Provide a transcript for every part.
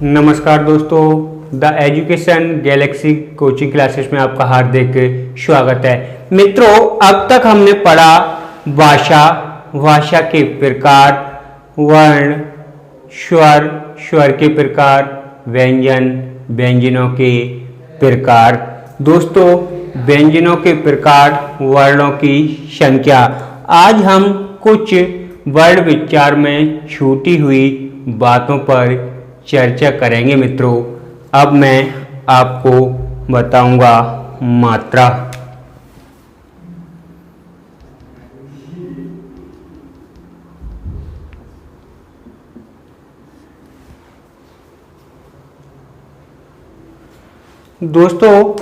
नमस्कार दोस्तों, the education Galaxy coaching classes में आपका हार्दिक स्वागत है। मित्रों, अब तक हमने पढ़ा भाषा के प्रकार, वर्ण, स्वर, स्वर के प्रकार, व्यंजन, व्यंजनों के प्रकार। दोस्तों, व्यंजनों के प्रकार, वर्णों की संख्या। आज हम कुछ वर्ण विचार में छूटी हुई बातों पर चर्चा करेंगे। मित्रों, अब मैं आपको बताऊंगा मात्रा। दोस्तों,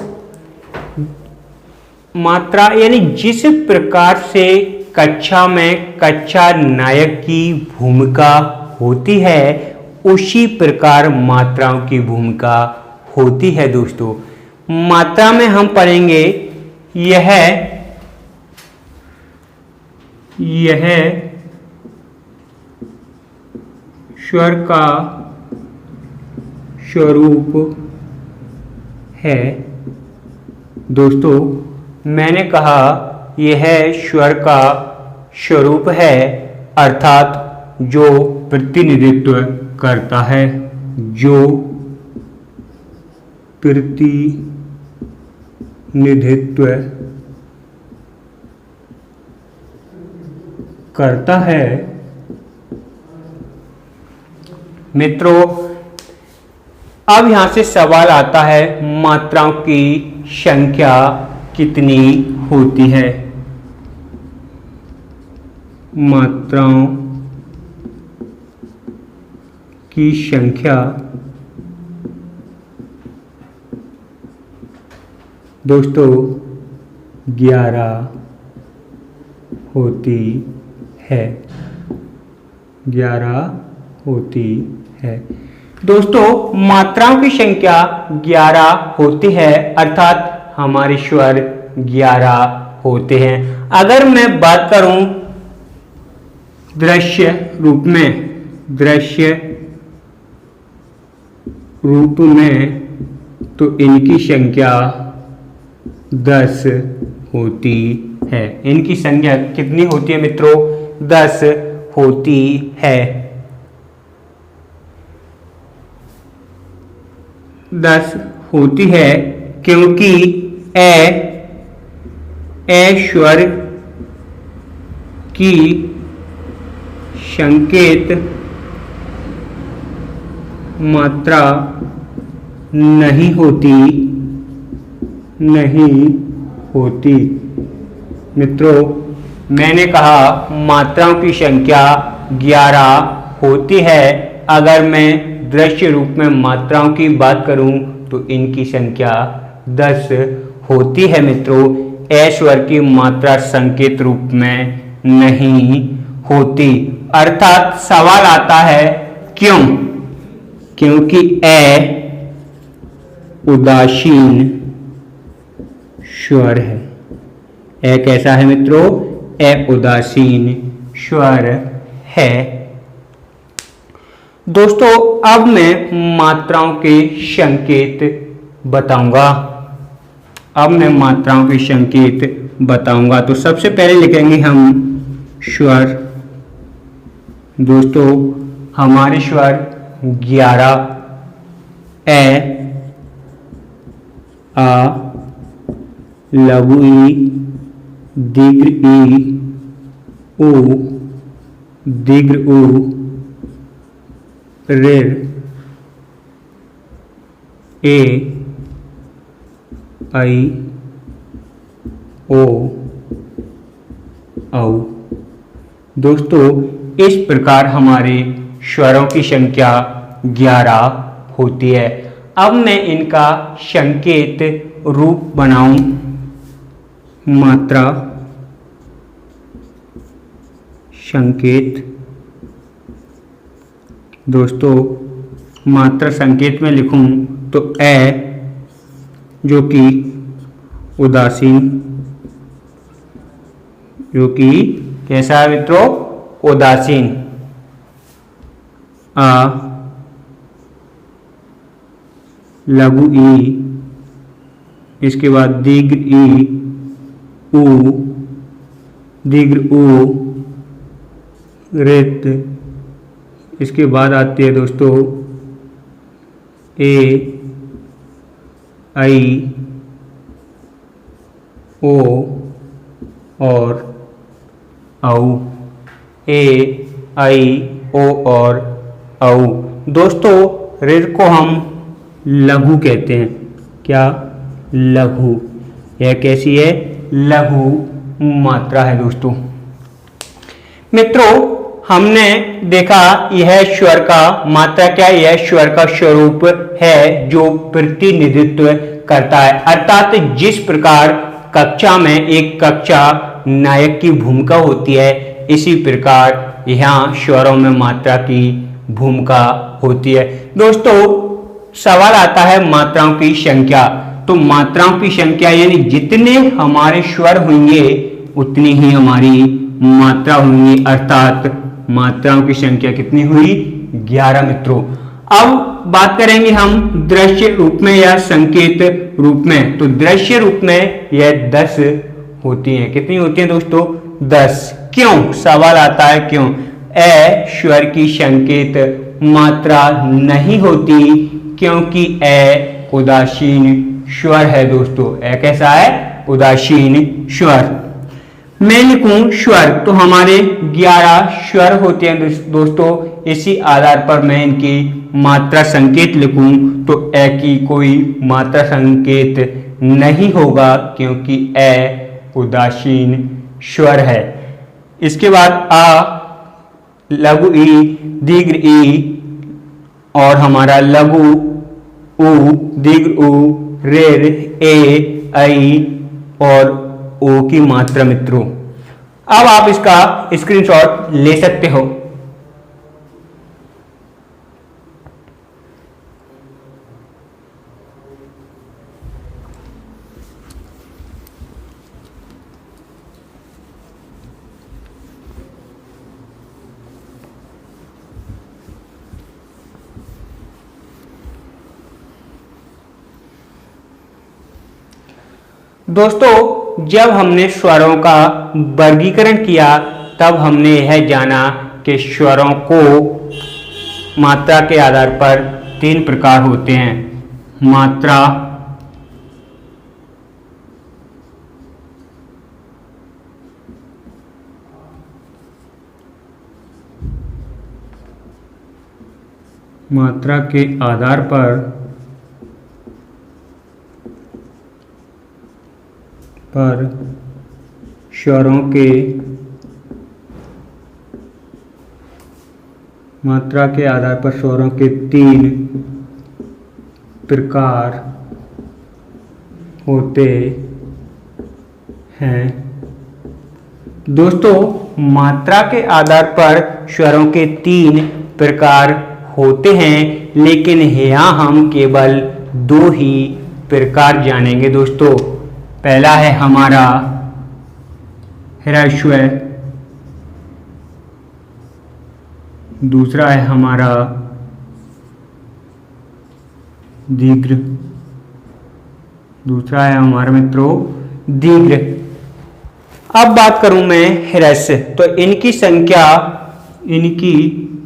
मात्रा यानी जिस प्रकार से कक्षा में कक्षा नायक की भूमिका होती है, उसी प्रकार मात्राओं की भूमिका होती है। दोस्तों, मात्रा में हम पढ़ेंगे यह स्वर का स्वरूप है। दोस्तों, मैंने कहा यह स्वर का स्वरूप है, अर्थात जो प्रतिनिधित्व करता है, जो प्रतिनिधित्व करता है। मित्रों, अब यहां से सवाल आता है, मात्राओं की संख्या कितनी होती है? मात्राओं की संख्या दोस्तों 11 होती है। 11 होती है। दोस्तों, मात्राओं की संख्या 11 होती है, अर्थात हमारे स्वर 11 होते हैं। अगर मैं बात करूं दृश्य रूप में, तो इनकी संख्या 10 होती है। इनकी संख्या कितनी होती है मित्रों? 10 होती है। 10 होती है क्योंकि ए स्वर की संकेत मात्रा नहीं होती। मित्रों, मैंने कहा मात्राओं की संख्या 11 होती है। अगर मैं दृश्य रूप में मात्राओं की बात करूं तो इनकी संख्या 10 होती है। मित्रों, ए स्वर की मात्रा संकेत रूप में नहीं होती। अर्थात सवाल आता है क्यों? क्योंकि ए उदासीन स्वर है। ए कैसा है मित्रों? ए उदासीन स्वर है। दोस्तों, अब मैं मात्राओं के संकेत बताऊंगा। तो सबसे पहले लिखेंगे हम स्वर। दोस्तों, हमारे स्वर 11 ए, आ, लघु ई, दीर्घ ई, उ, दीर्घ उ, ऋ, ए, आई, ओ, औ। दोस्तों, इस प्रकार हमारे स्वरों की संख्या 11 होती है। अब मैं इनका संकेत रूप बनाऊं। मात्रा संकेत। दोस्तों, मात्रा संकेत में लिखूं तो ए जो कि उदासीन, जो कि कैसा है मित्रों? उदासीन। आ लघु ई, इसके बाद दीर्घ ई, ऊ, दीर्घ ऊ, रित, इसके बाद आती है दोस्तों ए, आई, ओ और औ। ए, आई, ओ और औ। दोस्तों ऋ को हम लघु कहते हैं। क्या? लघु। यह कैसी है? लघु मात्रा है दोस्तों। मित्रों हमने देखा यह स्वर का मात्रा क्या? यह स्वर का स्वरूप है जो प्रतिनिधित्व करता है, अर्थात जिस प्रकार कक्षा में एक कक्षा नायक की भूमिका होती है, इसी प्रकार यहाँ स्वरों में मात्रा की भूमिका होती है। दोस्तों सवाल आता है मात्राओं की संख्या। तो मात्राओं की संख्या यानी जितने हमारे स्वर होंगे उतनी ही हमारी मात्रा होंगी, अर्थात मात्राओं की संख्या कितनी हुई? 11 मित्रों। अब बात करेंगे हम दृश्य रूप में या संकेत रूप में। तो दृश्य रूप में यह 10 होती हैं। कितनी होती हैं दोस्तों? 10। क्यों? सवाल आता है क्यों? ए स्वर की संकेत मात्रा नहीं होती क्योंकि ए उदासीन स्वर है दोस्तों। ए कैसा है? उदासीन स्वर। मैं लिखूं स्वर तो हमारे 11 स्वर होते हैं दोस्तों। इसी आधार पर मैं इनकी मात्रा संकेत लिखूं तो ए की कोई मात्रा संकेत नहीं होगा क्योंकि ए उदासीन स्वर है। इसके बाद आ, लघु ई, दीर्घ ई और हमारा लघु उ, दीर्घ उ, रेर, ए, आई और ओ की मात्रा मित्रों। अब आप इसका स्क्रीनशॉट ले सकते हो। दोस्तों जब हमने स्वरों का वर्गीकरण किया तब हमने यह जाना कि स्वरों को मात्रा के आधार पर 3 प्रकार होते हैं। मात्रा, मात्रा के आधार पर स्वरों के मात्रा के आधार पर स्वरों के 3 प्रकार होते हैं। दोस्तों मात्रा के आधार पर स्वरों के 3 प्रकार होते हैं, लेकिन यहाँ हम केवल 2 ही प्रकार जानेंगे दोस्तों। पहला है हमारा ह्रस्व, दूसरा है हमारा दीर्घ, दूसरा है हमारा मित्रों दीर्घ। अब बात करूं मैं ह्रस्व, तो इनकी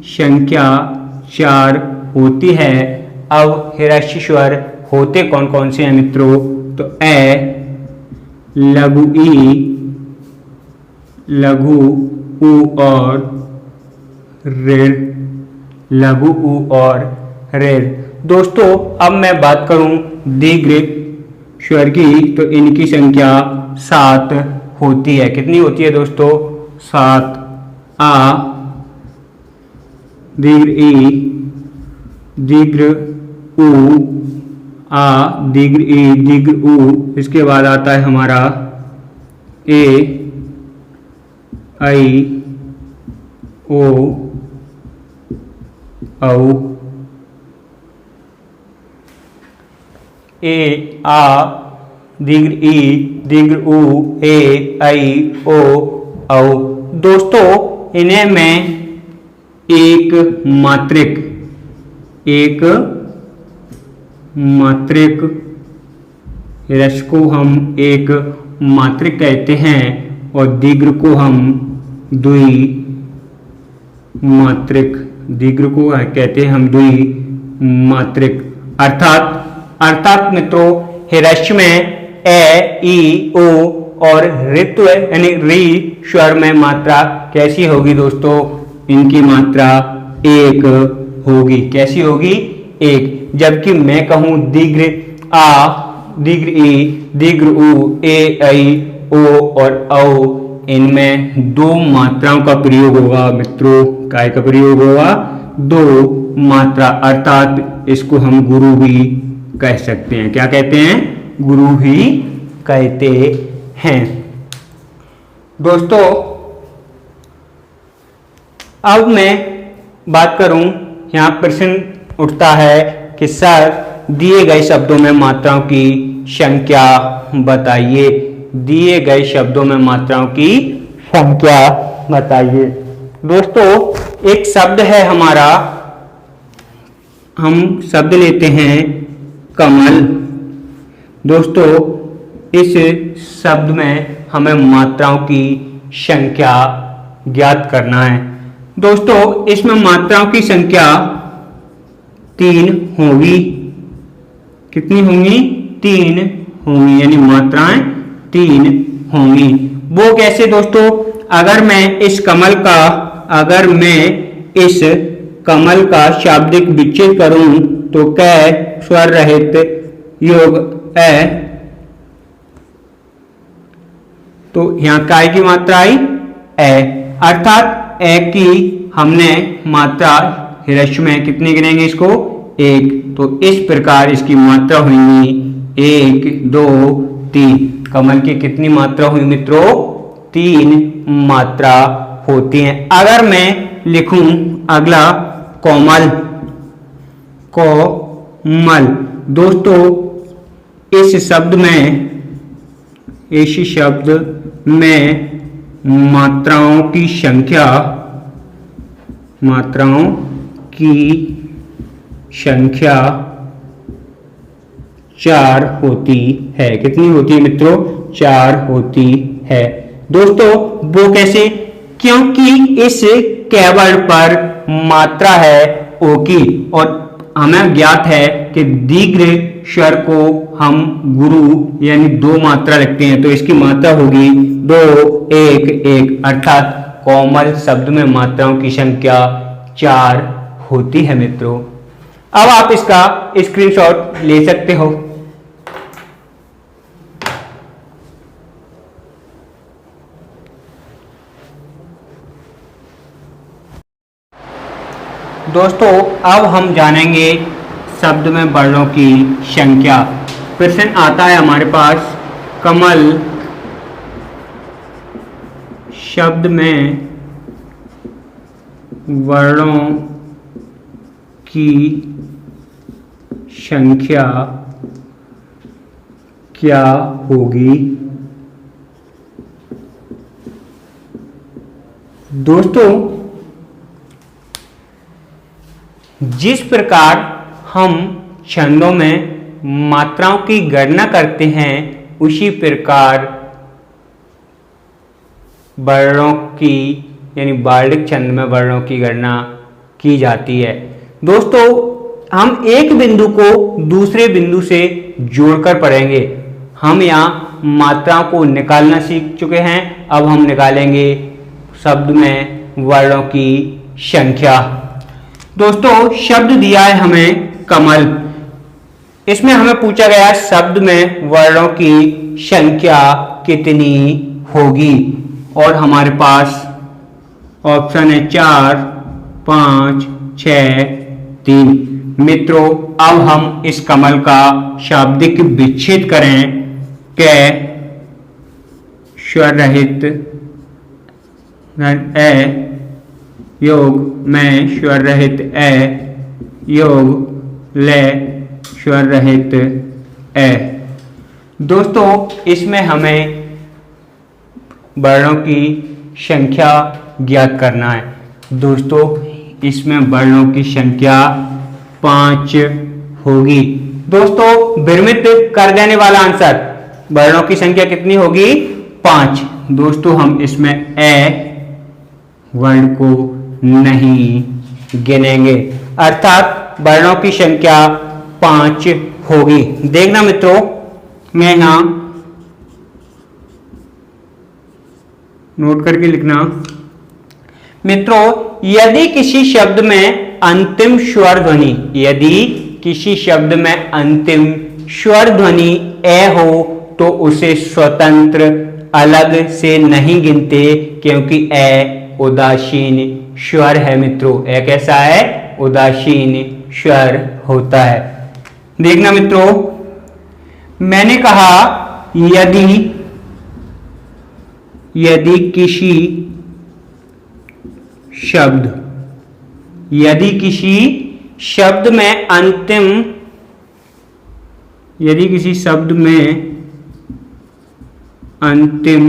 संख्या 4 होती है। अब ह्रस्व स्वर होते कौन कौन से हैं मित्रों? तो ए, लघु ई, लघु उ और रेर, लघु उ और रेर। दोस्तों अब मैं बात करूं दीर्घ स्वर की, तो इनकी संख्या 7 होती है। कितनी होती है दोस्तों? 7। आ, दीर्घ ई, दीर्घ उ, आ, दीर्घ ई, दीर्घ उ। इसके बाद आता है हमारा ए, आई, ओ, औ। ए, आ, दीर्घ ई, दीर्घ उ, ए, आई, ओ, औ। दोस्तों इन्हें मैं एक मात्रिक, ह्रस्व को हम एक मात्रिक कहते हैं और दीर्घ को हम द्विमात्रिक, दीर्घ को कहते हैं हम द्विमात्रिक। अर्थात मित्रों ह्रस्व में ए, ई, ओ और ऋत्व यानी री स्वर में मात्रा कैसी होगी दोस्तों? इनकी मात्रा एक होगी। कैसी होगी? एक। जबकि मैं कहूं दीर्घ आ, दीर्घ ई, दीर्घ उ, ए, ऐ, ओ और औ, इनमें दो मात्राओं का प्रयोग होगा मित्रों। काय का प्रयोग होगा? दो मात्रा। अर्थात इसको हम गुरु भी कह सकते हैं। क्या कहते हैं? गुरु भी कहते हैं। दोस्तों अब मैं बात करूं, यहां प्रश्न उठता है कि सर दिए गए शब्दों में मात्राओं की संख्या बताइए। दिए गए शब्दों में मात्राओं की संख्या बताइए। दोस्तों एक शब्द है हमारा, हम शब्द लेते हैं कमल। दोस्तों इस शब्द में हमें मात्राओं की संख्या ज्ञात करना है। दोस्तों इसमें मात्राओं की संख्या 3 होगी। कितनी होंगी? 3 होंगी, यानी मात्राएं 3 होंगी। वो कैसे दोस्तों? अगर मैं इस कमल का शाब्दिक विच्छेद करूं तो कै स्वर रहित योग ए, तो यहां काय की मात्रा आई ए। अर्थात ए की हमने मात्रा ह्रस्व में कितनी गिनेंगे इसको? 1। तो इस प्रकार इसकी मात्रा हुई 1, 2, 3। कमल की कितनी मात्रा हुई मित्रों? 3 मात्रा होती हैं। अगर मैं लिखूं अगला कोमल, दोस्तों इस शब्द में मात्राओं की संख्या 4 होती है। कितनी होती है मित्रों? 4 होती है। दोस्तों वो कैसे? क्योंकि इस कैवर्ड पर मात्रा है ओ की, और हमें ज्ञात है कि दीर्घ स्वर को हम गुरु यानी 2 मात्रा लिखते हैं, तो इसकी मात्रा होगी 2, 1, 1। अर्थात कोमल शब्द में मात्राओं की संख्या 4 होती है मित्रों। अब आप इसका स्क्रीनशॉट ले सकते हो। दोस्तों अब हम जानेंगे शब्द में वर्णों की संख्या। प्रश्न आता है हमारे पास, कमल शब्द में वर्णों की संख्या क्या होगी? दोस्तों जिस प्रकार हम छंदों में मात्राओं की गणना करते हैं उसी प्रकार वर्णों की यानी बार्डिक छंद में वर्णों की गणना की जाती है। दोस्तों हम एक बिंदु को दूसरे बिंदु से जोड़कर पढ़ेंगे। हम यहाँ मात्राओं को निकालना सीख चुके हैं, अब हम निकालेंगे शब्द में वर्णों की संख्या। दोस्तों शब्द दिया है हमें कमल, इसमें हमें पूछा गया शब्द में वर्णों की संख्या कितनी होगी, और हमारे पास ऑप्शन है 4, 5, 6, 3। मित्रों अब हम इस कमल का शाब्दिक विच्छेद करें। कै स्वर रहित ए योग में स्वर रहित ए योग ले स्वर रहित ए। दोस्तों इसमें हमें वर्णों की संख्या ज्ञात करना है। दोस्तों इसमें वर्णों की संख्या 5 होगी। दोस्तों भ्रमित कर देने वाला आंसर, वर्णों की संख्या कितनी होगी? 5। दोस्तों हम इसमें ए वर्ण को नहीं गिनेंगे, अर्थात वर्णों की संख्या 5 होगी। देखना मित्रों, मैं यहां नोट करके लिखना। मित्रों, यदि किसी शब्द में अंतिम स्वर ध्वनि, यदि किसी शब्द में अंतिम स्वर ध्वनि ए हो तो उसे स्वतंत्र अलग से नहीं गिनते, क्योंकि ए उदासीन स्वर है। मित्रों, ए कैसा है? उदासीन स्वर होता है। देखना मित्रों, मैंने कहा यदि किसी शब्द में अंतिम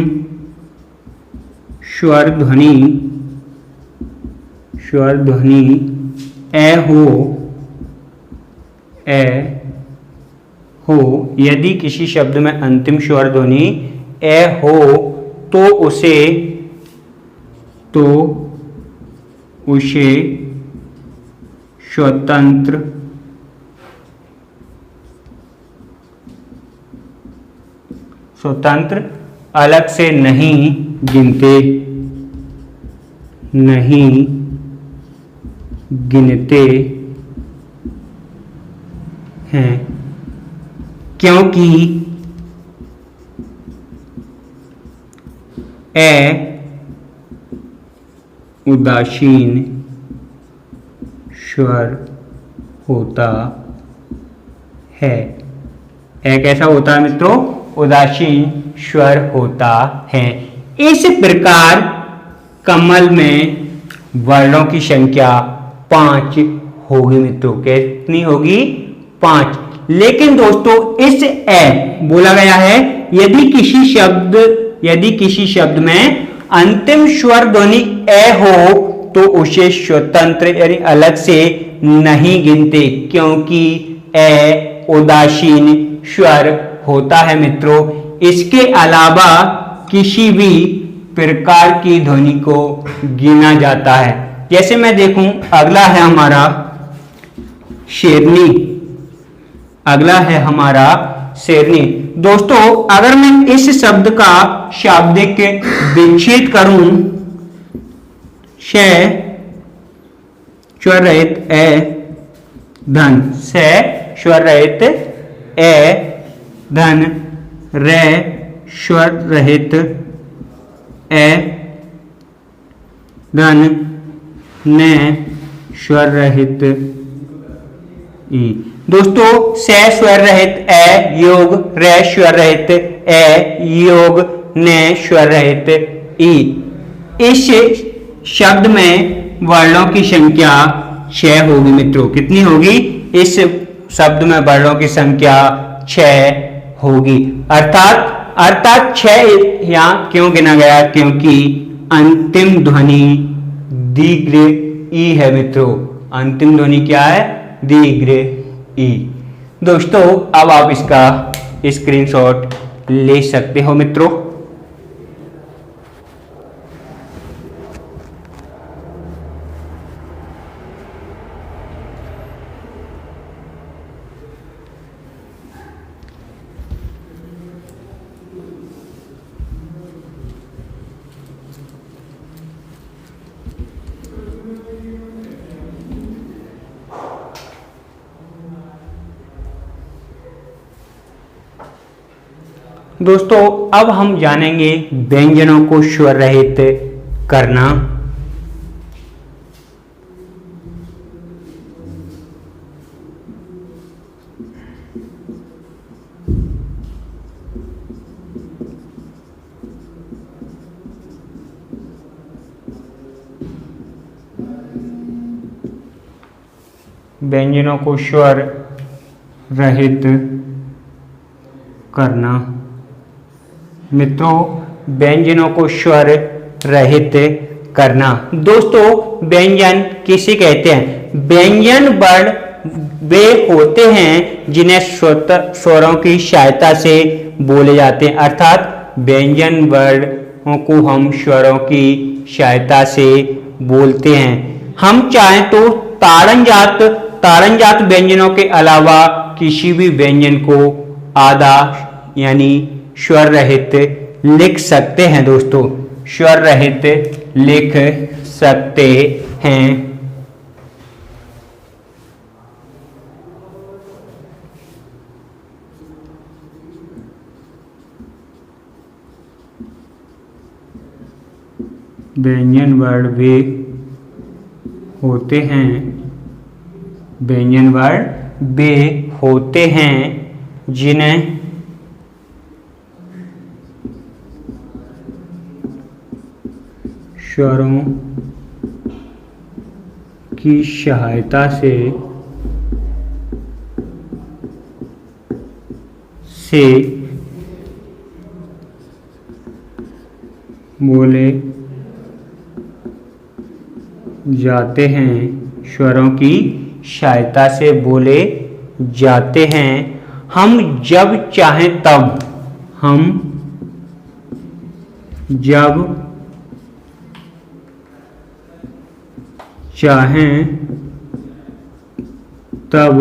स्वर ध्वनि ए हो, यदि किसी शब्द में अंतिम स्वर ध्वनि ए हो तो उसे स्वतंत्र अलग से नहीं गिनते हैं, क्योंकि ए उदासीन स्वर होता है। ए कैसा होता है मित्रों? उदासीन स्वर होता है। इस प्रकार कमल में वर्णों की संख्या 5 होगी मित्रों। कितनी होगी? 5। लेकिन दोस्तों इस ए बोला गया है यदि किसी शब्द में अंतिम स्वर ध्वनि ए हो तो उसे स्वतंत्र यानी अलग से नहीं गिनते, क्योंकि ए उदासीन स्वर होता है मित्रों। इसके अलावा किसी भी प्रकार की ध्वनि को गिना जाता है। जैसे मैं देखूं, अगला है हमारा शेरनी। दोस्तों अगर मैं इस शब्द का शाब्दिक विच्छेद करूं, स्वर रहित ए धन, स्वर रहित ए धन, रे स्वर रहित ए धन, ने स्वर रहित ई। दोस्तों से स्वर रहित ए योग रे स्वर रहित ए योग ने स्वर रहित ई। इस शब्द में वर्णों की संख्या 6 होगी मित्रों। कितनी होगी? इस शब्द में वर्णों की संख्या 6 होगी। अर्थात 6 यहां क्यों गिना गया? क्योंकि अंतिम ध्वनि दीर्घ ई है मित्रों। अंतिम ध्वनि क्या है? दीर्घ ई। दोस्तों अब आप इसका स्क्रीनशॉट ले सकते हो मित्रों। दोस्तों अब हम जानेंगे व्यंजनों को स्वर रहित करना। व्यंजनों को स्वर रहित करना। मित्रों व्यंजनों को स्वर रहित करना। दोस्तों व्यंजन किसे कहते हैं? व्यंजन वर्ण वे होते हैं जिन्हें स्वरों की सहायता से बोले जाते हैं, अर्थात व्यंजन वर्णों को हम स्वरों की सहायता से बोलते हैं। हम चाहें तो ताड़नजात व्यंजनों के अलावा किसी भी व्यंजन को आधा यानी स्वर रहित लिख सकते हैं दोस्तों, स्वर रहित लिख सकते हैं। व्यंजन वर्ण वे होते हैं, व्यंजन वर्ण वे होते हैं जिन्हें स्वरों की सहायता से बोले जाते हैं, स्वरों की सहायता से बोले जाते हैं। हम जब चाहें तब, हम जब चाहें तब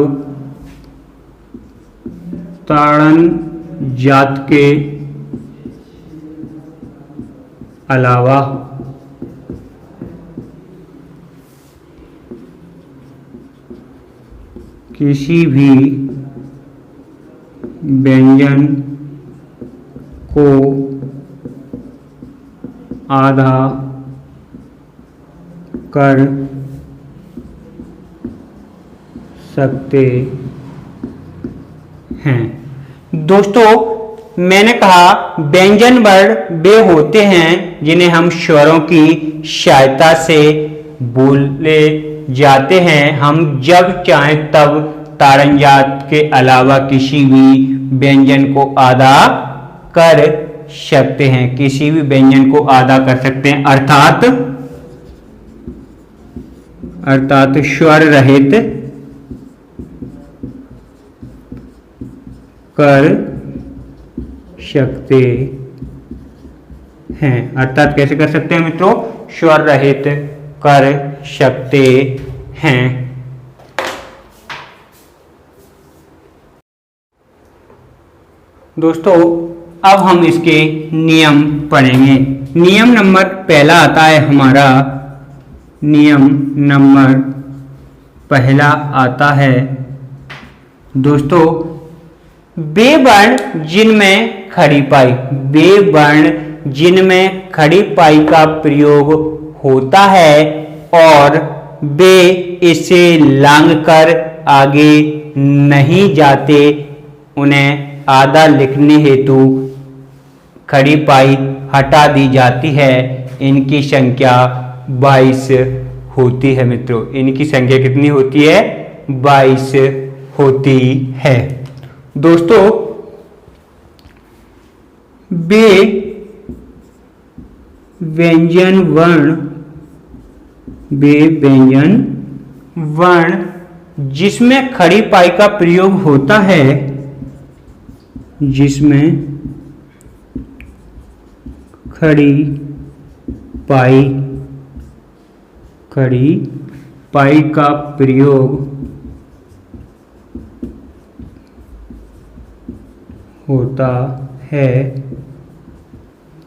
ताड़न जात के अलावा किसी भी व्यंजन को आधा कर सकते हैं। दोस्तों, मैंने कहा व्यंजन वर्ण वे होते हैं जिन्हें हम स्वरों की सहायता से बोले जाते हैं। हम जब चाहें तब ताड़नजात के अलावा किसी भी व्यंजन को आधा कर सकते हैं, किसी भी व्यंजन को आधा कर सकते हैं, अर्थात स्वर रहित कर सकते हैं। अर्थात कैसे कर सकते हैं मित्रों? स्वर रहित कर सकते हैं। दोस्तों, अब हम इसके नियम पढ़ेंगे। नियम नंबर पहला आता है हमारा, नियम नंबर पहला आता है दोस्तों, वे वर्ण जिनमें खड़ी पाई, वे वर्ण जिनमें खड़ी पाई का प्रयोग होता है और वे इसे लांघकर आगे नहीं जाते, उन्हें आधा लिखने हेतु खड़ी पाई हटा दी जाती है। इनकी संख्या 22 होती है मित्रों। इनकी संख्या कितनी होती है? 22 होती है। दोस्तों, वे व्यंजन वर्ण जिसमें खड़ी पाई का प्रयोग होता है, जिसमें खड़ी पाई का प्रयोग होता है,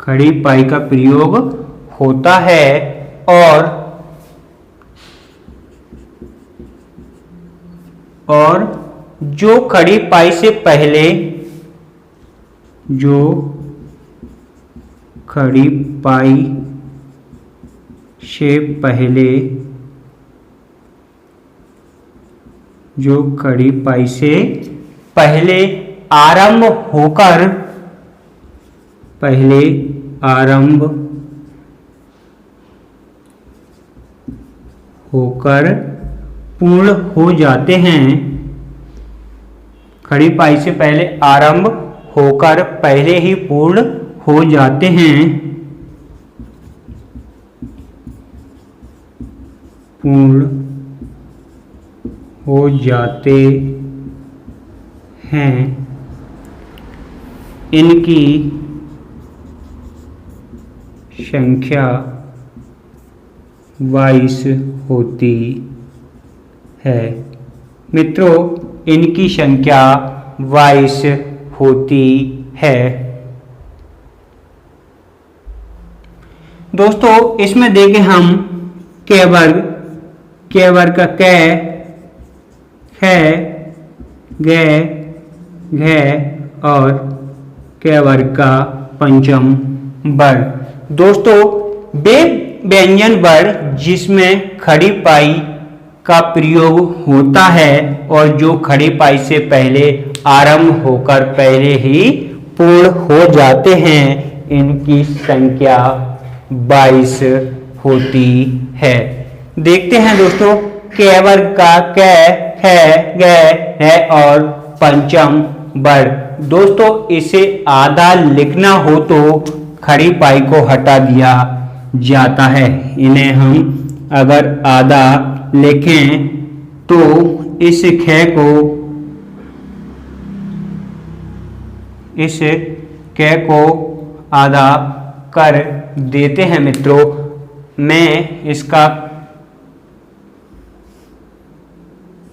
खड़ी पाई का प्रयोग होता है और जो खड़ी पाई से पहले, जो खड़ी पाई से पहले, जो खड़ी पाई से पहले आरंभ होकर पूर्ण हो जाते हैं। खड़ी पाई से पहले आरंभ होकर पहले ही पूर्ण हो जाते हैं, पूर्ण हो जाते हैं, इनकी संख्या 22 होती है। मित्रों, इनकी संख्या 22 होती है। दोस्तों, इसमें देखें हम क वर्ग का कै, ख, ग, घ और क वर्ग का पंचम वर्ग। दोस्तों, वे व्यंजन वर्ग जिसमें खड़ी पाई का प्रयोग होता है और जो खड़ी पाई से पहले आरंभ होकर पहले ही पूर्ण हो जाते हैं, इनकी संख्या 22 होती है। देखते हैं दोस्तों, क वर्ग का क, ख, ग, घ और पंचम वर्ग। दोस्तों, इसे आधा लिखना हो तो खड़ी पाई को हटा दिया जाता है। इन्हें हम अगर आधा लिखें तो इस ख को आधा कर देते हैं। मित्रों, मैं इसका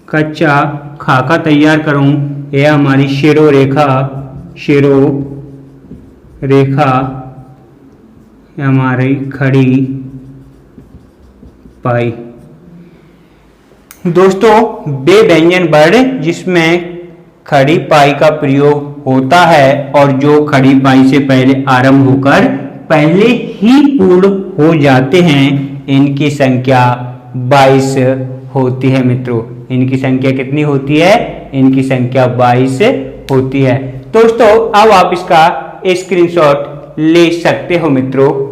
कच्चा खाका तैयार करूं। यह हमारी शिरो रेखा हमारी खड़ी पाई। दोस्तों, वे व्यंजन वर्ण जिसमें खड़ी पाई का प्रयोग होता है और जो खड़ी पाई से पहले आरंभ होकर पहले ही पूर्ण हो जाते हैं, इनकी संख्या 22 होती है। मित्रों, इनकी संख्या कितनी होती है? इनकी संख्या 22 होती है। दोस्तों, अब आप इसका स्क्रीनशॉट ले सकते हो। मित्रों,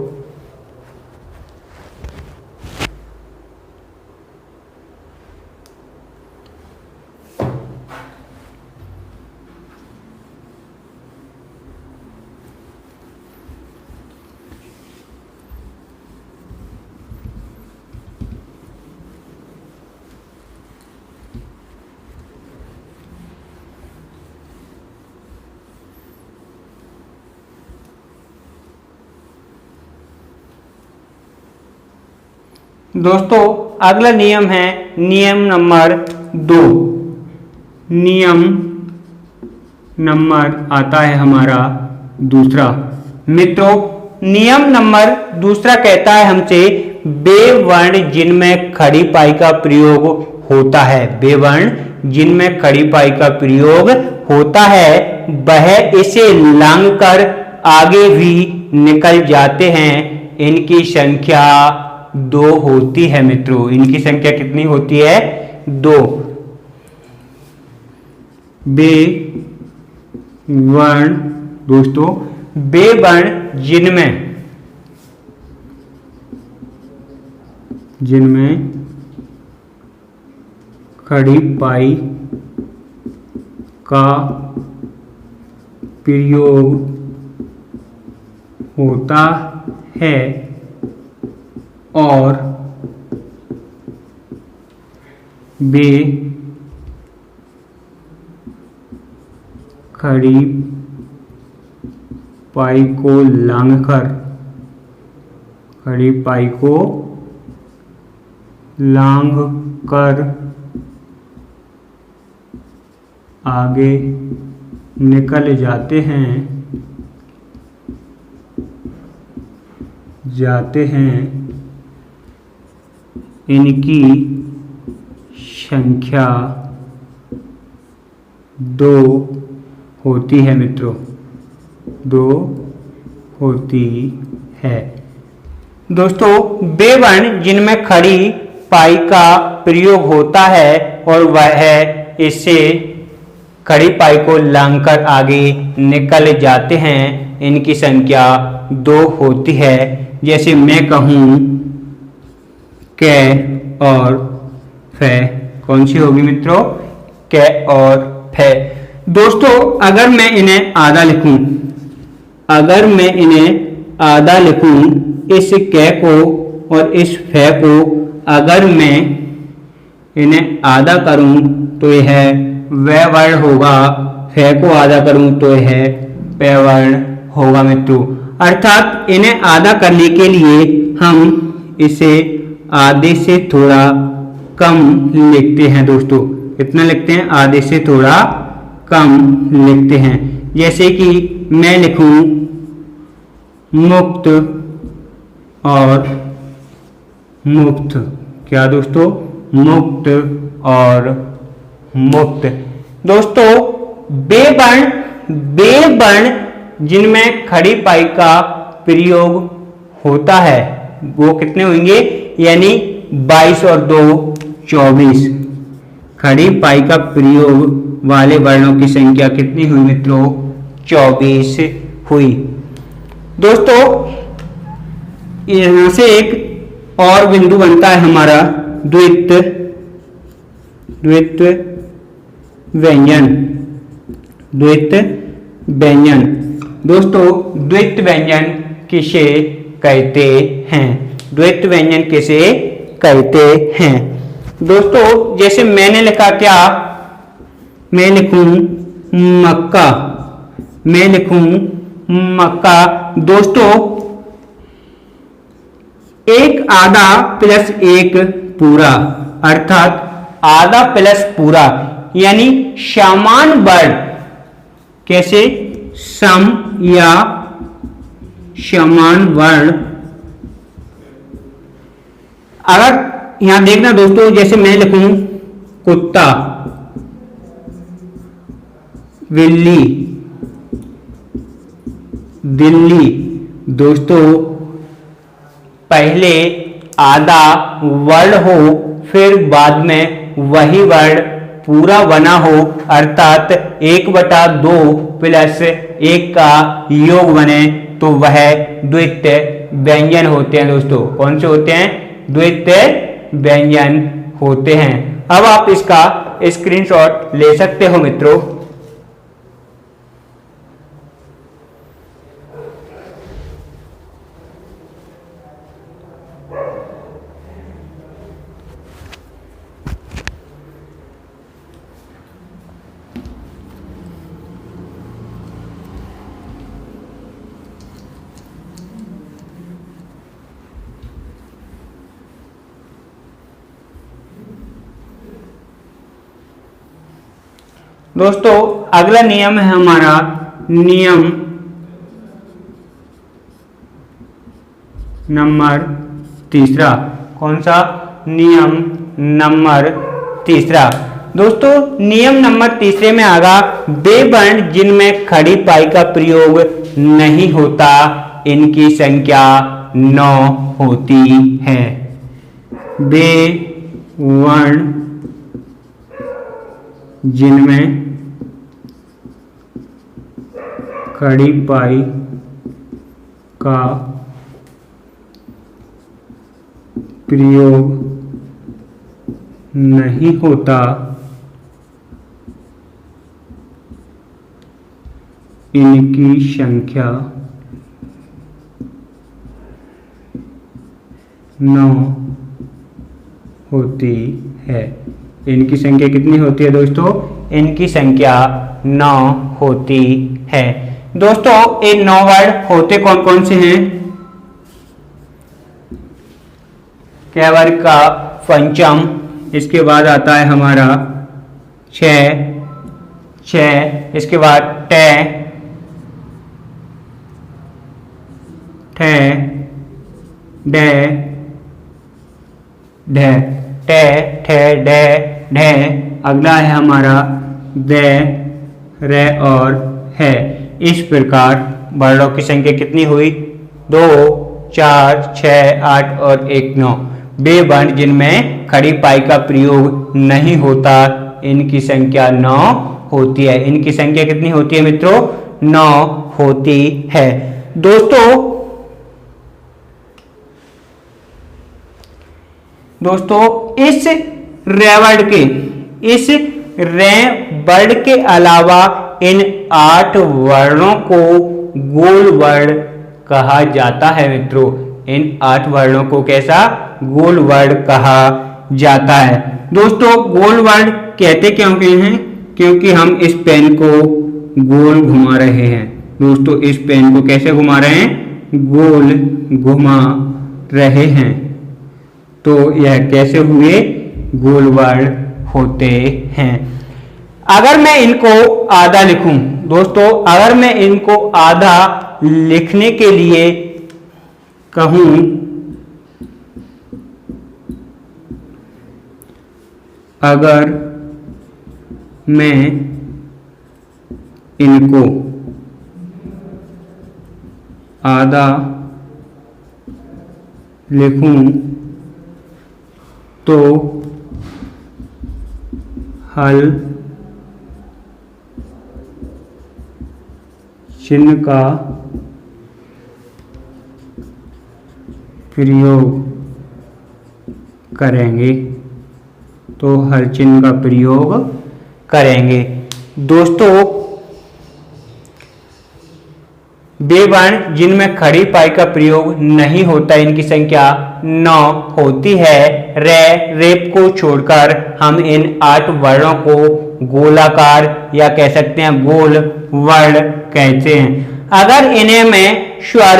दोस्तों, अगला नियम है नियम नंबर 2। नियम नंबर आता है हमारा दूसरा। मित्रों, नियम नंबर दूसरा कहता है हमसे, वे वर्ण जिनमें खड़ी पाई का प्रयोग होता है, वे वर्ण जिनमें खड़ी पाई का प्रयोग होता है, वह इसे लांघकर आगे भी निकल जाते हैं। इनकी संख्या 2 होती है। मित्रों, इनकी संख्या कितनी होती है? 2। वे वर्ण, दोस्तों, वे वर्ण जिनमें खड़ी पाई का प्रयोग होता है और वे खड़ी पाई को लांघकर आगे निकल जाते हैं। इनकी संख्या 2 होती है। मित्रों, 2 होती है। दोस्तों, वे वर्ण जिनमें खड़ी पाई का प्रयोग होता है और वह इससे खड़ी पाई को लांघकर आगे निकल जाते हैं, इनकी संख्या 2 होती है। जैसे मैं कहूँ क और फ, कौन सी होगी मित्रों? क और फ। दोस्तों, अगर मैं इन्हें आधा लिखूं, इस क को और इस फ को अगर मैं इन्हें आधा करूं तो यह व वर्ण होगा, फे को आधा करूं तो यह पे वर्ण होगा मित्रों। अर्थात इन्हें आधा करने के लिए हम इसे आधे से थोड़ा कम लिखते हैं दोस्तों। कितना लिखते हैं? आधे से थोड़ा कम लिखते हैं। जैसे कि मैं लिखूं मुक्त और मुक्त। क्या दोस्तों? मुक्त और मुक्त। दोस्तों बेवर्ण जिनमें खड़ी पाई का प्रयोग होता है वो कितने होंगे? यानी 22 और 2 24। खड़ी पाई का प्रयोग वाले वर्णों की संख्या कितनी हुई मित्रों? 24 हुई। दोस्तों यहां से एक और बिंदु बनता है हमारा द्वित्व व्यंजन। द्वित्व व्यंजन। दोस्तों द्वित्व व्यंजन किसे कहते हैं? द्वित्व व्यंजन किसे कहते हैं? दोस्तों जैसे मैंने लिखा, क्या मैं लिखूं मक्का, मैं लिखूं मक्का। दोस्तों एक आधा प्लस एक पूरा, अर्थात आधा प्लस पूरा यानी समान वर्ण। कैसे? सम या समान वर्ण। अगर यहां देखना दोस्तों, जैसे मैं लिखूं कुत्ता, बिल्ली, दिल्ली। दोस्तों पहले आधा वर्ण हो फिर बाद में वही वर्ण पूरा बना हो, अर्थात 1/2 प्लस 1 का योग बने तो वह द्वित्व व्यंजन होते हैं दोस्तों। कौन से होते हैं? द्वित्व व्यंजन होते हैं। अब आप इसका स्क्रीनशॉट ले सकते हो मित्रों। दोस्तों अगला नियम है हमारा नियम नंबर तीसरा। कौन सा? नियम नंबर तीसरा। दोस्तों नियम नंबर तीसरे में आगा वे वर्ण जिनमें खड़ी पाई का प्रयोग नहीं होता इनकी संख्या 9 होती है। वे वर्ण जिनमें खड़ी पाई का प्रयोग नहीं होता इनकी संख्या 9 होती है। इनकी संख्या कितनी होती है दोस्तों? इनकी संख्या 9 होती है। दोस्तों ये 9 वर्ण होते कौन कौन से हैं? कै वर्ग का पंचम, इसके बाद आता है हमारा 6, इसके बाद टे, डे, ढे, टे, ठे, डे, ढे। अगला है हमारा दे, रे और है। इस प्रकार वर्णों की संख्या कितनी हुई? 2, 4, 6, 8 और 1 9। वे वर्ण जिनमें खड़ी पाई का प्रयोग नहीं होता इनकी संख्या 9 होती है। इनकी संख्या कितनी होती है मित्रों? 9 होती है। दोस्तों इस रे वर्ड के अलावा इन 8 वर्णों को गोल वर्ण कहा जाता है मित्रों। इन 8 वर्णों को कैसा? गोल वर्ण कहा जाता है। दोस्तों गोल वर्ड कहते क्यों हैं? क्योंकि हम इस पेन को गोल घुमा रहे हैं। दोस्तों इस पेन को कैसे घुमा रहे हैं? गोल घुमा रहे हैं। तो यह कैसे हुए? गोल वर्ड होते हैं। अगर मैं इनको आधा लिखूं, दोस्तों अगर मैं इनको आधा लिखने के लिए कहूं, अगर मैं इनको आधा लिखूं तो हल चिन्ह का प्रयोग करेंगे। तो हल चिन्ह का प्रयोग करेंगे। दोस्तों वे वर्ण जिनमें खड़ी पाई का प्रयोग नहीं होता, इनकी संख्या 9 होती है। रेप को छोड़कर हम इन 8 वर्णों को गोलाकार या कह सकते हैं गोल वर्ण कहते हैं। अगर इन्हें मैं स्वर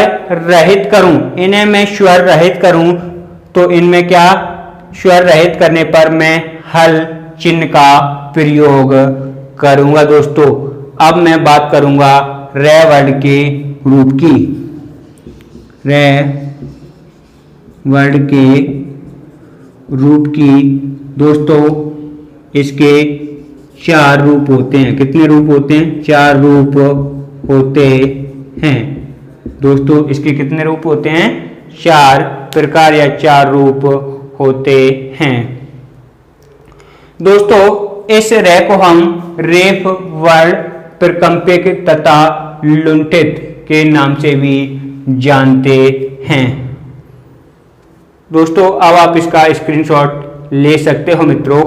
रहित करूं तो इनमें क्या? स्वर रहित करने पर मैं हल चिन्ह का प्रयोग करूंगा। दोस्तों अब मैं बात करूंगा रे वर्ड के रूप की। रे वर्ड के रूप की दोस्तों इसके 4 रूप होते हैं। कितने रूप होते हैं? 4 रूप होते हैं। दोस्तों इसके कितने रूप होते हैं? 4 प्रकार या 4 रूप होते हैं। दोस्तों इस रे को हम रेफ वर्ड, प्रकंपित तथा लुंठित के नाम से भी जानते हैं। दोस्तों अब आप इसका स्क्रीनशॉट ले सकते हो मित्रों।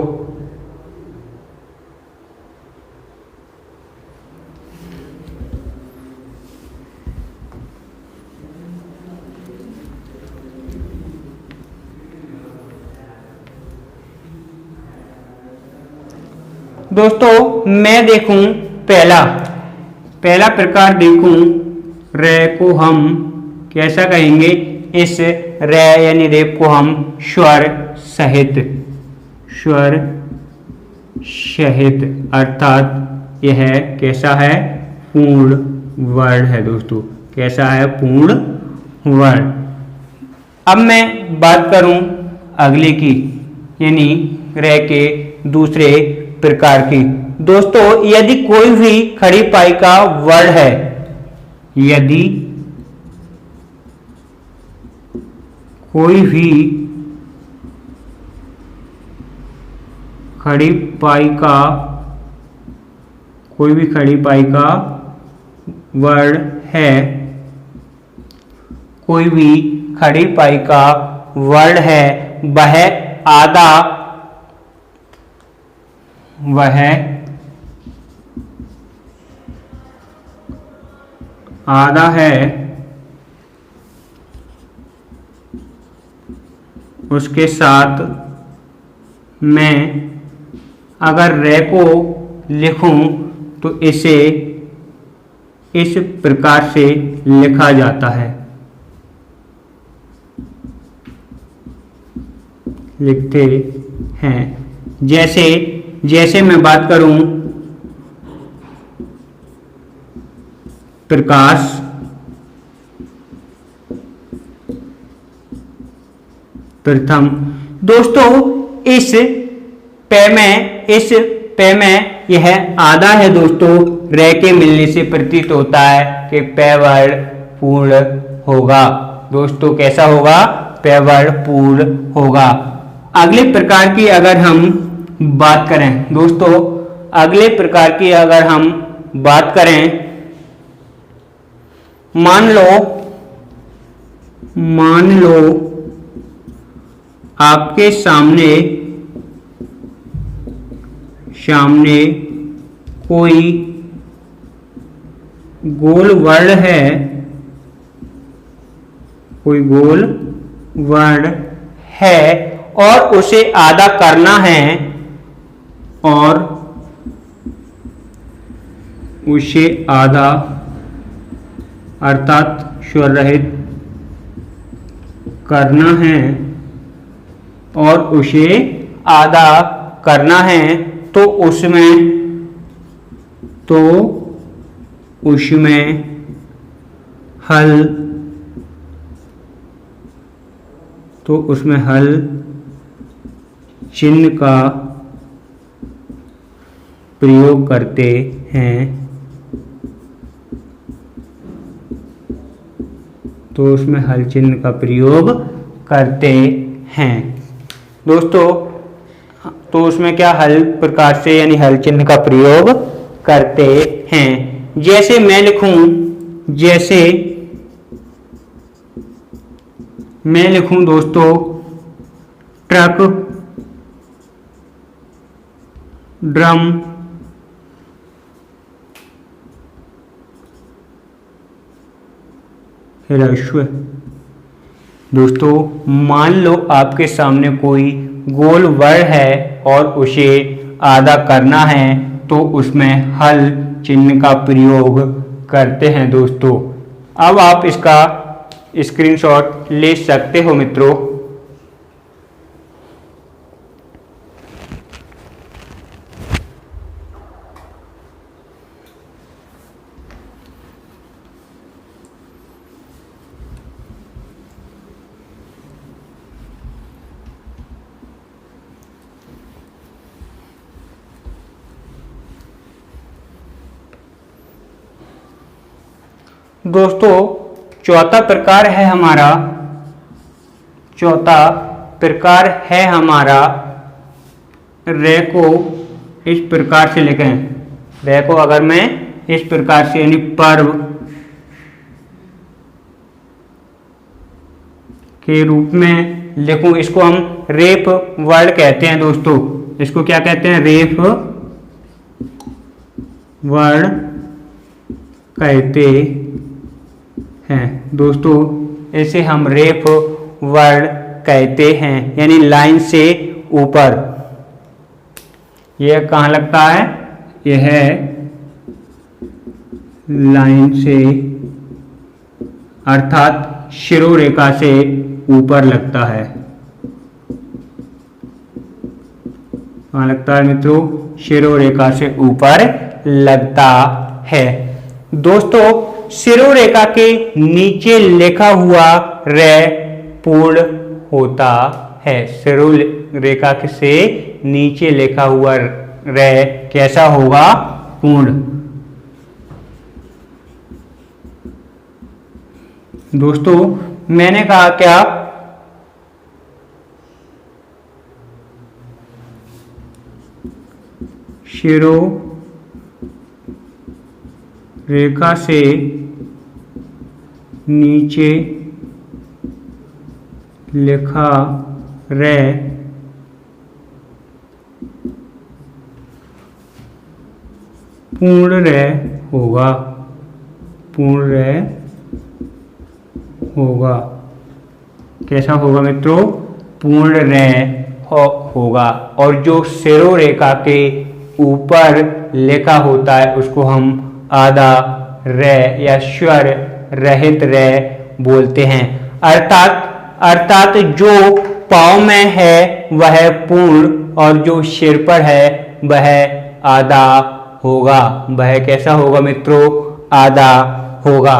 दोस्तों मैं देखूं पहला प्रकार देखूं, रे को हम कैसा कहेंगे? इस रे यानी रेप को हम स्वर सहित अर्थात यह कैसा है? पूर्ण वर्ण है। दोस्तों कैसा है? पूर्ण वर्ण। अब मैं बात करूं अगले की, यानी रे के दूसरे प्रकार की। दोस्तों यदि कोई भी खड़ी पाई का वर्ण है, यदि कोई भी खड़ी पाई का वर्ण है, कोई भी खड़ी पाई का वर्ण है, वह आधा है, उसके साथ मैं अगर रे को लिखूं तो इसे इस प्रकार से लिखा जाता है। लिखते हैं जैसे मैं बात करूं प्रकाश, प्रथम। दोस्तों इस पे में यह आधा है। दोस्तों रे के मिलने से प्रतीत होता है कि पे वर्ण पूर्ण होगा। दोस्तों कैसा होगा? पे वर्ण पूर्ण होगा। अगले प्रकार की अगर हम बात करें, दोस्तों अगले प्रकार की अगर हम बात करें, मान लो आपके सामने कोई गोल वर्ण है, कोई गोल वर्ण है और उसे आधा करना है, और उसे आधा अर्थात स्वर रहित करना है, और उसे आधा करना है, तो उसमें हल चिन्ह का प्रयोग करते हैं। तो उसमें हल चिन्ह का प्रयोग करते हैं दोस्तों। तो उसमें क्या हल प्रकार से यानी हल चिन्ह का प्रयोग करते हैं। जैसे मैं लिखूं दोस्तों ट्रक, ड्रम, ह्रस्व। दोस्तों मान लो आपके सामने कोई गोल वर्ण है और उसे आधा करना है, तो उसमें हल चिन्ह का प्रयोग करते हैं दोस्तों। अब आप इसका स्क्रीनशॉट ले सकते हो मित्रों। दोस्तों चौथा प्रकार है हमारा रे को इस प्रकार से लिखें। रे को अगर मैं इस प्रकार से यानी पर्व के रूप में लिखूं, इसको हम रेफ वर्ड कहते हैं दोस्तों। इसको क्या कहते हैं? रेफ वर्ड कहते हैं दोस्तों। इसे हम रेफ वर्ड कहते हैं, यानी लाइन से ऊपर। यह कहाँ लगता है? यह लाइन से अर्थात शिरोरेखा से ऊपर लगता है। कहाँ लगता है मित्रों? शिरोरेखा से ऊपर लगता है दोस्तों। शिरोरेखा के नीचे लिखा हुआ रे पूर्ण होता है। शिरोरेखा से नीचे लिखा हुआ रे कैसा होगा? पूर्ण। दोस्तों मैंने कहा क्या? शिरोरेखा से नीचे लिखा रे पूर्ण रे होगा। पूर्ण रे होगा। कैसा होगा मित्रों? पूर्ण रे होगा। और जो शिरोरेखा के ऊपर लिखा होता है उसको हम आधा रे या स्वर रहित रे बोलते हैं। अर्थात जो पाँव में है वह पूर्ण और जो सिर पर है वह आधा होगा। वह कैसा होगा मित्रों? आधा होगा।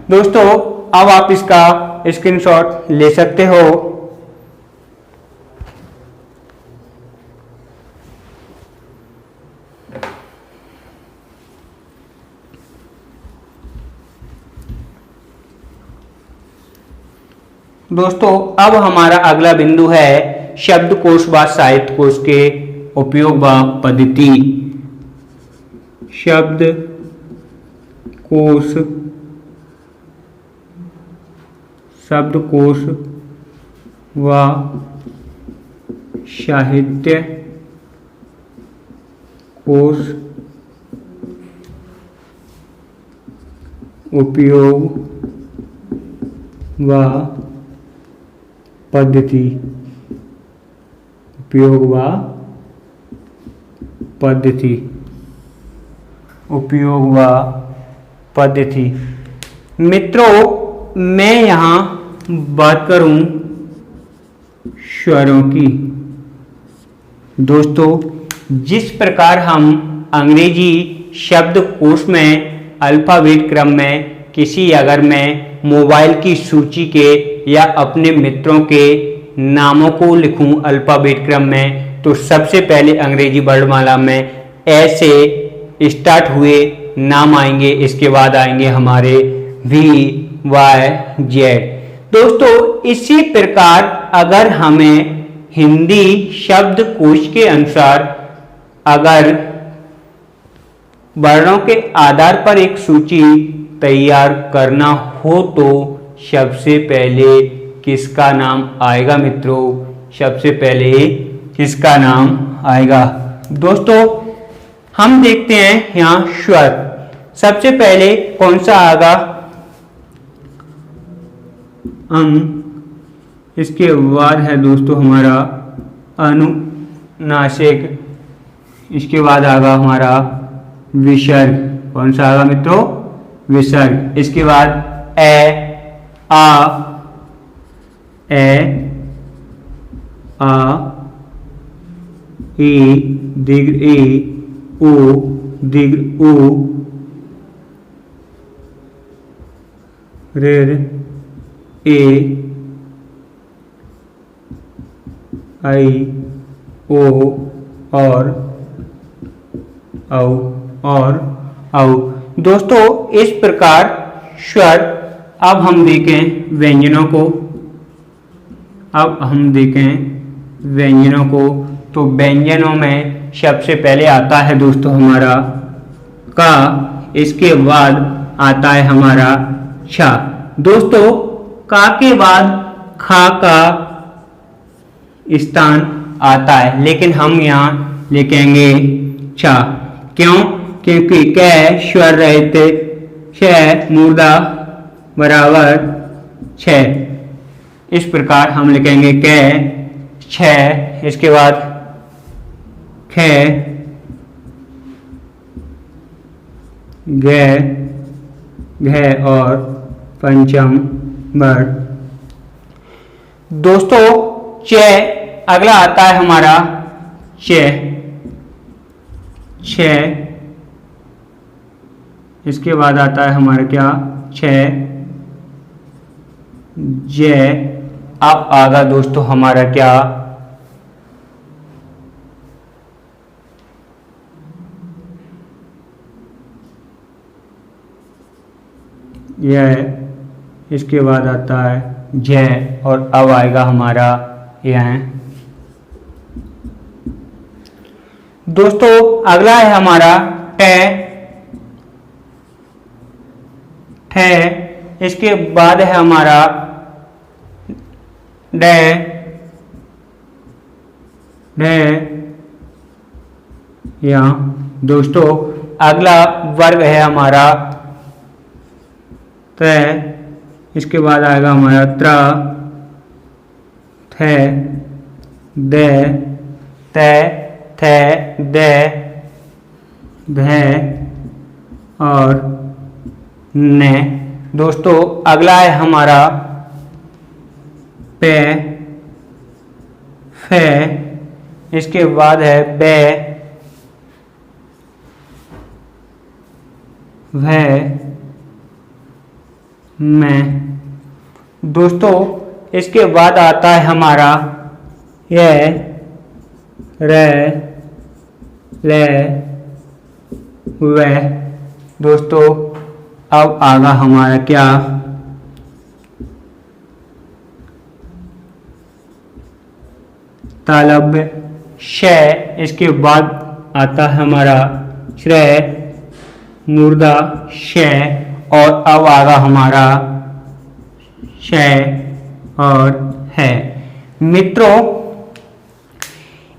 दोस्तों अब आप इसका स्क्रीनशॉट ले सकते हो। दोस्तों अब हमारा अगला बिंदु है शब्दकोश व साहित्यकोश के उपयोग व पद्धति। शब्दकोश व साहित्य कोश उपयोग व पद्धति। उपयोग व पद्धति, उपयोग व पद्धति। मित्रों, मैं यहाँ बात करूँ स्वरों की। दोस्तों, जिस प्रकार हम अंग्रेजी शब्दकोश में अल्फ़ाबेट क्रम में किसी अगर मैं मोबाइल की सूची के या अपने मित्रों के नामों को लिखूं अल्फ़ाबेट क्रम में, तो सबसे पहले अंग्रेजी वर्णमाला में ए से स्टार्ट हुए नाम आएंगे, इसके बाद आएंगे हमारे वी, वाई, जेड। दोस्तों, इसी प्रकार अगर हमें हिंदी शब्दकोश के अनुसार अगर वर्णों के आधार पर एक सूची तैयार करना हो तो सबसे पहले किसका नाम आएगा मित्रों? सबसे पहले किसका नाम आएगा? दोस्तों, हम देखते हैं यहाँ स्वर। सबसे पहले कौन सा आएगा? इसके बाद है दोस्तों हमारा अनुनासिक, इसके बाद आएगा हमारा विसर्ग। कौन सा आएगा मित्रों? विसर्ग। इसके बाद ए, आ, ई, दीर्घ ई, उ, दीर्घ उ, ऋ, ए, आई, ओ और औ। दोस्तों, इस प्रकार स्वर। अब हम देखें व्यंजनों को। तो व्यंजनों में सबसे पहले आता है दोस्तों हमारा का, इसके बाद आता है हमारा छा। दोस्तों, का के बाद खा का स्थान आता है, लेकिन हम यहाँ लिखेंगे छा। क्यों? क्योंकि कै स्वर रहित छ मूर्धा बराबर छ। इस प्रकार हम लिखेंगे कै छ, इसके बाद ख, ग, घ और पंचम वर्ण। दोस्तों, च अगला आता है हमारा छ, इसके बाद आता है हमारा क्या? छ, ज। अब आगा दोस्तों हमारा क्या? यह, इसके बाद आता है ज और अब आएगा हमारा यह। दोस्तों, अगला है हमारा ट, इसके बाद है हमारा ड, यहाँ। दोस्तों, अगला वर्ग है हमारा त्र, इसके बाद आएगा हमारा त्र, थ, द, त, थ, द, ध और न। दोस्तों, अगला है हमारा पे, फ, इसके बाद है बे, भ, मैं। दोस्तों, इसके बाद आता है हमारा ये, रे, ले, वे। दोस्तों, अब आगा हमारा क्या? तालव्य श, इसके बाद आता है हमारा श्रेय, मूर्धा श और अब आगा हमारा श और है। मित्रों,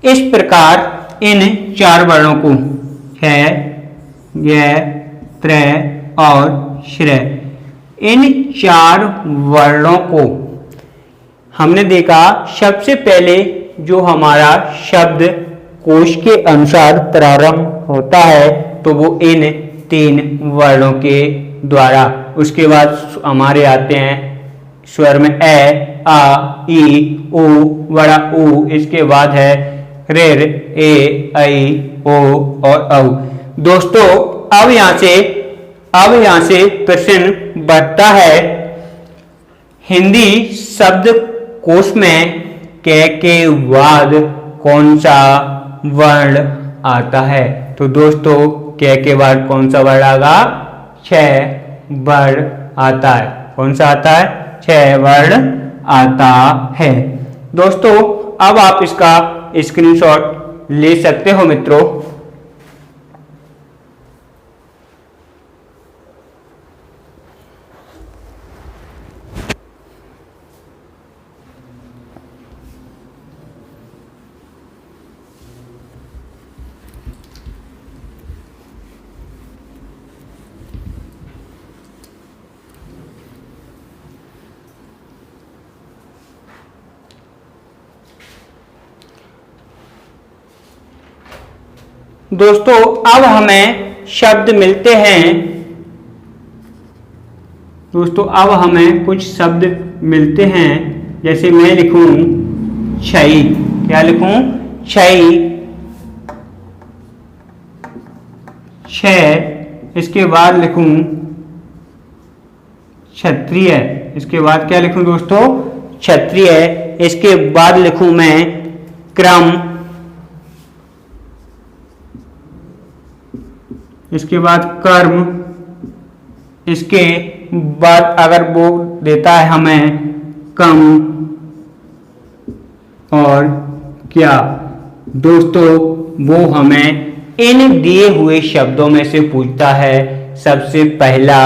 इस प्रकार इन चार वर्णों को है, य, त्र और श्रेय, इन चार वर्णों को हमने देखा। सबसे पहले जो हमारा शब्द कोश के अनुसार प्रारंभ होता है तो वो इन 3 वर्णों के द्वारा। उसके बाद हमारे आते हैं स्वर में ए, आ, ई, उ, बड़ा ऊ। इसके बाद है ऋ, ए, ऐ, ओ और औ। दोस्तों अब यहाँ से प्रश्न बढ़ता है, हिंदी शब्द कोश में क के बाद कौन सा वर्ण आता है? तो दोस्तों क के बाद कौन सा वर्ण आएगा? छ वर्ण आता है। कौन सा आता है? छ वर्ण आता है। दोस्तों अब आप इसका स्क्रीनशॉट ले सकते हो मित्रों। दोस्तों अब हमें शब्द मिलते हैं। दोस्तों अब हमें कुछ शब्द मिलते हैं, जैसे मैं लिखूं छई। क्या लिखूं? छई। छ। इसके बाद लिखूं क्षत्रिय। इसके बाद क्या लिखूं दोस्तों? क्षत्रिय। इसके बाद लिखूं मैं क्रम। इसके बाद कर्म। इसके बाद अगर वो देता है हमें कम और क्या। दोस्तों वो हमें इन दिए हुए शब्दों में से पूछता है सबसे पहला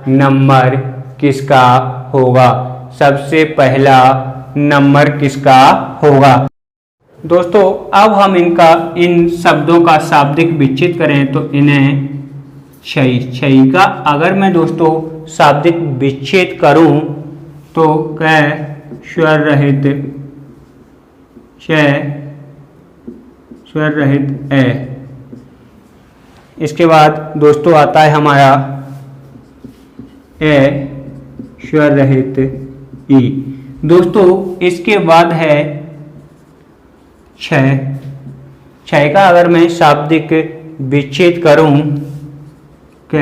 नंबर किसका होगा? सबसे पहला नंबर किसका होगा? दोस्तों अब हम इन शब्दों का शाब्दिक विच्छेद करें तो इन्हें छई का अगर मैं दोस्तों शाब्दिक विच्छेद करूं तो क स्वर रहित छ, स्वर रहित ए। इसके बाद दोस्तों आता है हमारा ए, स्वर रहित ई। दोस्तों इसके बाद है छ का अगर मैं शाब्दिक विच्छेद करूं क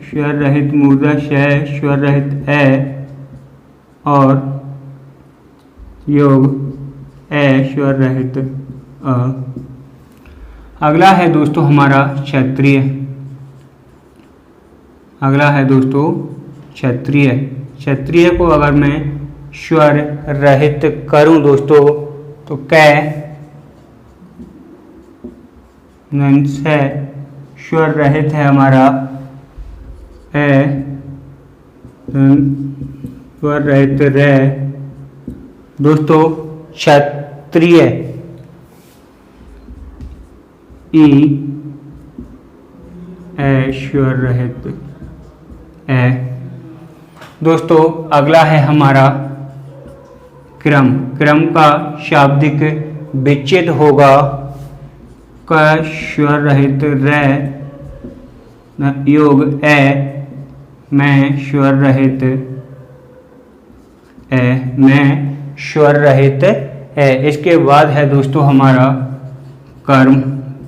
स्वर रहित मूर्धा श, स्वर रहित ए और योग ए, स्वर रहित अ। अगला है दोस्तों हमारा क्षत्रिय। अगला है दोस्तों क्षत्रिय। क्षत्रिय को अगर मैं स्वर रहित करूं दोस्तों तो कै से स्वर रहित है हमारा ए, स्वर रहित रे। दोस्तों क्षत्रिय ई ए, स्वर रहित ए। दोस्तों अगला है हमारा क्रम। क्रम का शाब्दिक विच्छेद होगा क स्वर रहित रे योग ए, मैं स्वर रहित ए, मैं स्वर रहित ए। इसके बाद है दोस्तों हमारा कर्म।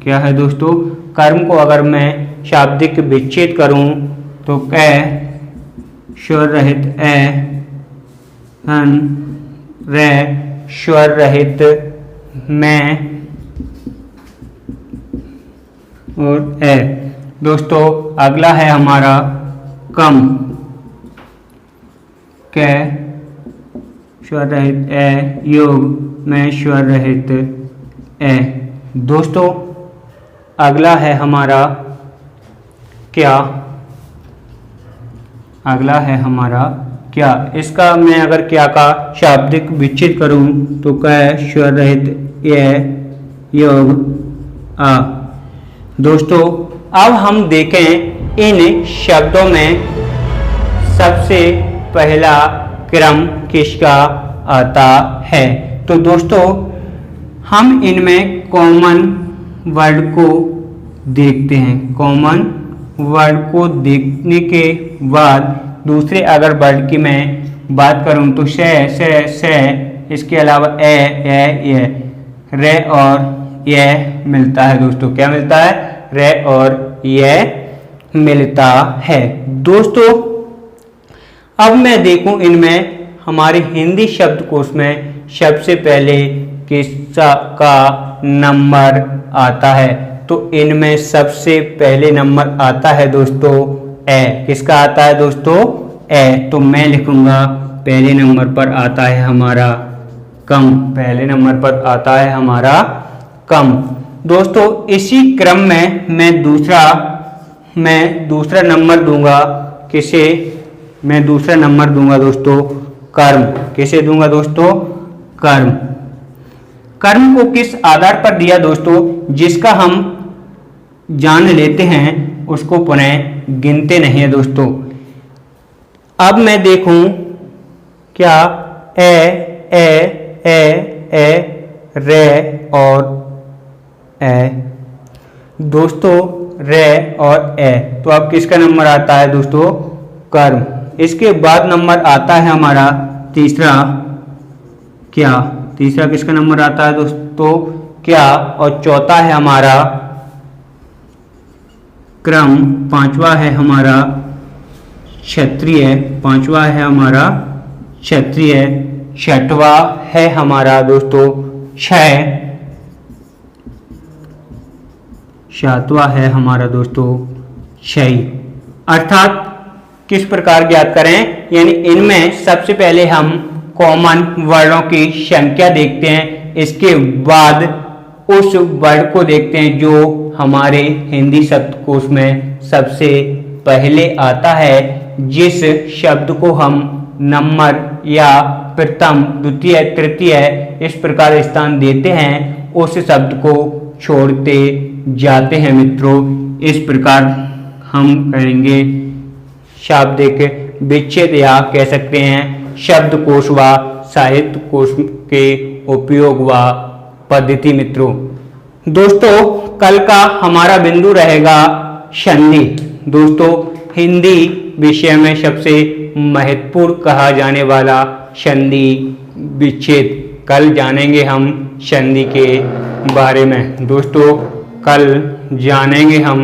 क्या है दोस्तों? कर्म को अगर मैं शाब्दिक विच्छेद करूं तो कै स्वर रहित ए, हन रे, स्वर रहित मैं और ए। दोस्तों अगला है हमारा कम। कै स्वर रहित ए, योग में स्वर रहित ए। दोस्तों अगला है हमारा क्या। अगला है हमारा क्या। इसका मैं अगर क्या का शाब्दिक विच्छेद करूं तो कै स्वर रहित ए, योग आ। दोस्तों अब हम देखें इन शब्दों में सबसे पहला क्रम किसका आता है। तो दोस्तों हम इनमें कॉमन वर्ड को देखते हैं। कॉमन वर्ड को देखने के बाद दूसरे अगर वर्ड की मैं बात करूं तो से, इसके अलावा ए, रे और ये मिलता है दोस्तों। क्या मिलता है? रे और ये मिलता है दोस्तों। अब मैं देखूं इनमें हमारे हिंदी शब्दकोश में सबसे पहले किसका का नंबर आता है, तो इनमें सबसे पहले नंबर आता है दोस्तों ए। किसका आता है दोस्तों? ए। तो मैं लिखूंगा पहले नंबर पर आता है हमारा कम। पहले नंबर पर आता है हमारा कम दोस्तों। इसी क्रम में मैं दूसरा नंबर दूंगा किसे? मैं दूसरा नंबर दूंगा दोस्तों कर्म। किसे दूंगा दोस्तों? कर्म। कर्म को किस आधार पर दिया दोस्तों? जिसका हम जान लेते हैं उसको पुनः गिनते नहीं है दोस्तों। अब मैं देखूं क्या ए, रे और ए दोस्तों, रे और ए। तो अब किसका नंबर आता है दोस्तों? कर्म। इसके बाद नंबर आता है हमारा तीसरा क्या? तीसरा किसका नंबर आता है दोस्तों? क्या। और चौथा है हमारा क्रम। पांचवा है हमारा क्षत्रिय। पांचवा है हमारा क्षत्रिय। छठवा है हमारा दोस्तों क्षय। सातवां है हमारा दोस्तों क्षय। अर्थात किस प्रकार ज्ञात करें? यानी इनमें सबसे पहले हम कॉमन वर्डों की संख्या देखते हैं, इसके बाद उस वर्ड को देखते हैं जो हमारे हिंदी शब्दकोश में सबसे पहले आता है। जिस शब्द को हम नंबर या प्रथम, द्वितीय, तृतीय इस प्रकार स्थान देते हैं, उस शब्द को छोड़ते जाते हैं मित्रों। इस प्रकार हम करेंगे शाब्दिक विच्छेद या कह सकते हैं शब्दकोश व साहित्य कोश के उपयोग व पद्धति मित्रों। दोस्तों कल का हमारा बिंदु रहेगा संधि। दोस्तों हिंदी विषय में सबसे महत्वपूर्ण कहा जाने वाला संधि विच्छेद, कल जानेंगे हम संधि के बारे में। दोस्तों कल जानेंगे हम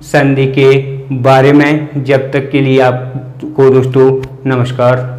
संधि के बारे में। जब तक के लिए आपको दोस्तों नमस्कार।